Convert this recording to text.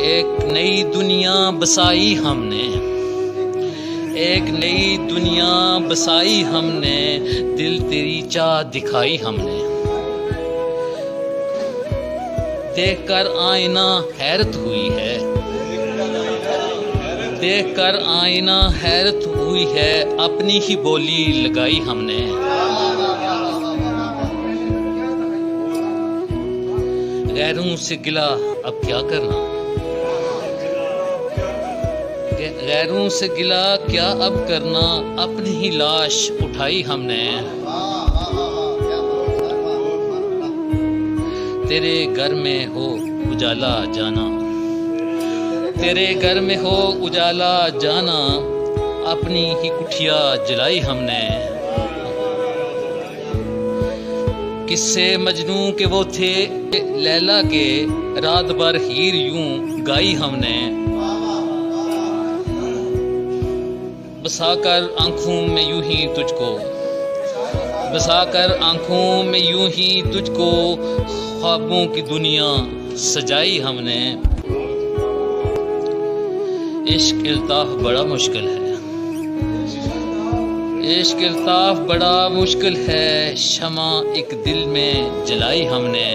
ایک نئی دنیا بسائی ہم نے، ایک نئی دنیا بسائی ہم نے، دل تیری چاہ دکھائی ہم نے۔ دیکھ کر آئینہ حیرت ہوئی ہے، دیکھ کر آئینہ حیرت ہوئی ہے، اپنی ہی بولی لگائی ہم نے۔ غیروں سے گلہ اب کیا کرنا، غیروں سے گلہ کیا اب کرنا، اپنی ہی لاش اٹھائی ہم نے۔ تیرے گھر میں ہو اجالا جانا، تیرے گھر میں ہو اجالا جانا، اپنی ہی کٹھیا جلائی ہم نے۔ قصے مجنوں کے وہ تھے لیلا کے، رات بھر ہیر یوں گائی ہم نے۔ بسا کر آنکھوں میں یوں ہی تجھ کو، بسا کر آنکھوں میں یوں ہی تجھ کو، خوابوں کی دنیا سجائی ہم نے۔ عشق الطاف بڑا مشکل ہے، عشق الطاف بڑا مشکل ہے، شمع ایک دل میں جلائی ہم نے۔